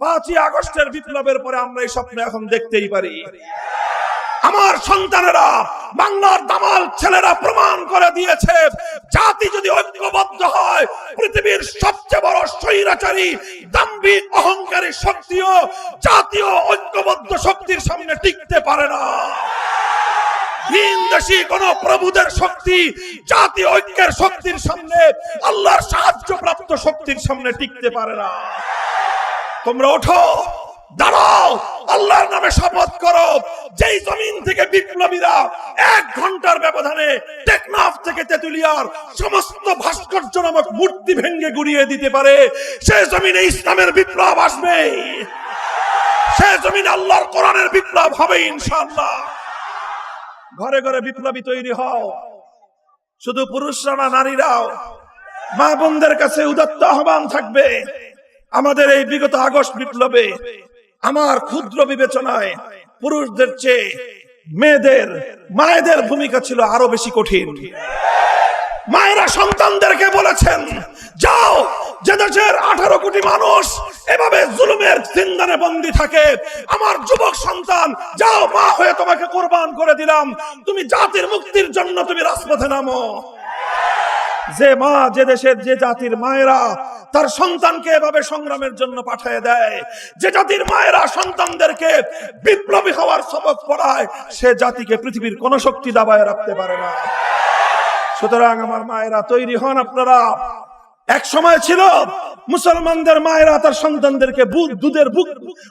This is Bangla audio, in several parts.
5ই আগস্টের বিপ্লবের পরে আমরা এই স্বপ্ন এখন দেখতেই পারি। আমার সন্তানেরা, বাংলার দামাল ছেলেরা প্রমাণ করে দিয়েছে, জাতি যদি ঐক্যবদ্ধ হয়, পৃথিবীর সবচেয়ে বড় স্বৈরাচারী দাম্ভিক অহংকারী শক্তিও জাতীয় ঐক্যবদ্ধ শক্তির সামনে টিকতে পারে না। ভিনদেশী কোন প্রভুদের শক্তি জাতীয় ঐক্যের শক্তির সামনে, আল্লাহর সাহায্যপ্রাপ্ত শক্তির সামনে টিকতে পারে না। তোমরা ওঠো, দাঁড়াও, আল্লাহর নামে শপথ করো, যেই জমিন থেকে বিপ্লবীরা 1 ঘন্টার ব্যবধানে টেকনাফ থেকে তেতুলিয়ার সমস্ত ভাস্কর্য নামক মূর্তি ভেঙে গুড়িয়ে দিতে পারে, সেই জমিনে ইসলামের বিপ্লব আসবে, সেই জমিনে আল্লাহর কোরআনের বিপ্লব হবে ইনশাআল্লাহ। ঘরে ঘরে বিপ্লবী তৈরি হও, শুধু পুরুষরা না, নারীরাও। মা বোনদের কাছে উদাত্ত আহ্বান থাকবে, আমাদের এই বিগত আগস্ট বিপ্লবে আমার ক্ষুদ্র বিবেচনায় পুরুষদের চেয়ে মায়েদের ভূমিকা ছিল আরো বেশি কঠিন। মায়েরা সন্তানদেরকে বলেছেন, যাও, যে দেশের 18 কোটি মানুষ এভাবে জুলুমের জিন্দানে বন্দী থাকে, আমার যুবক সন্তান, যাও, মা হয়ে তোমাকে কোরবান করে দিলাম, তুমি জাতির মুক্তির জন্য তুমি রাজপথে নামো। যে মা, যে দেশের, যে জাতির মায়েরা তার সন্তানকে এভাবে সংগ্রামের জন্য পাঠিয়ে দেয়, যে জাতির মায়েরা সন্তানদেরকে বিপ্লবী হওয়ার সবক পড়ায়, সে জাতিকে পৃথিবীর কোন শক্তি দাবায় রাখতে পারে না। সুতরাং আমার মায়েরা তৈরি হন আপনারা। এক সময় ছিল মুসলমানদের মায়েরা তার সন্তানদেরকে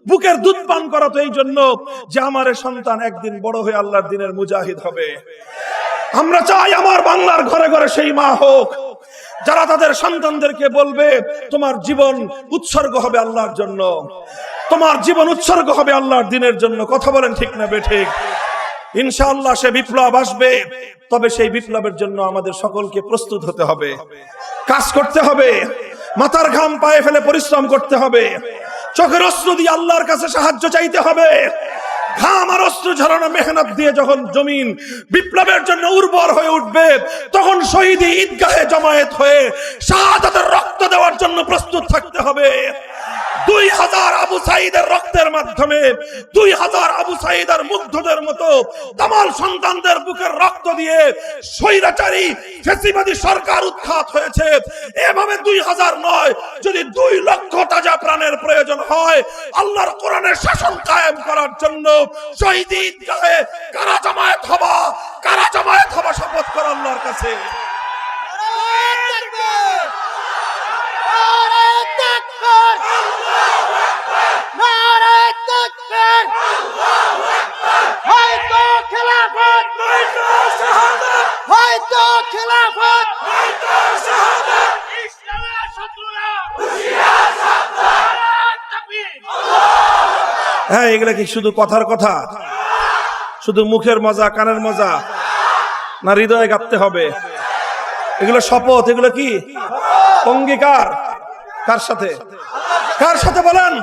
বুকের দুধ পান করাতো এই জন্য যে আমার সন্তান একদিন বড় হয়ে আল্লাহর দ্বীনের মুজাহিদ হবে। আমরা চাই আমার বাংলার ঘরে ঘরে সেই মা হোক, যারা তাদের সন্তানদেরকে বলবে, তোমার জীবন উৎসর্গ হবে আল্লাহর জন্য, তোমার জীবন উৎসর্গ হবে আল্লাহর দ্বীনের জন্য। কথা বলেন ঠিক না বেঠিক? ইনশাআল্লাহ সে বিপ্লব আসবে, তবে সেই বিপ্লবের জন্য আমাদের সকলকে প্রস্তুত হতে হবে, কাজ করতে হবে, মাথার ঘাম পায়ে ফেলে পরিশ্রম করতে হবে, চোখের অশ্রু দিয়ে আল্লাহর কাছে সাহায্য চাইতে হবে। ঘাম আর অশ্রু ঝরানো মেহনত দিয়ে যখন জমিন বিপ্লবের জন্য উর্বর হয়ে উঠবে, তখন শহীদি ঈদগাহে জমায়েত হয়ে শাহাদাতের রক্ত দেওয়ার জন্য প্রস্তুত থাকতে হবে। 2000 আবু সাঈদের রক্তের মাধ্যমে 2000 আবু সাঈদের মুগ্ধদের মতো দামাল সন্তানদের বুকের রক্ত দিয়ে স্বৈরাচারী ফ্যাসিবাদী সরকার উৎখাত হয়েছে। এভাবে 2000 নয়, যদি 2 লক্ষ তাজা প্রাণের প্রয়োজন হয় আল্লাহর কোরআনের শাসন কায়েম করার জন্য, শহীদ ঈদগাহে কারা জামায়াত হবা শপথ কর আল্লাহর কাছে। হ্যাঁ, এগুলা কি শুধু কথার কথা, শুধু মুখের মজা, কানের মজা, না হৃদয়ে গাঁথতে হবে? এগুলো শপথ, এগুলো কি অঙ্গীকার? কার সাথে বলেন?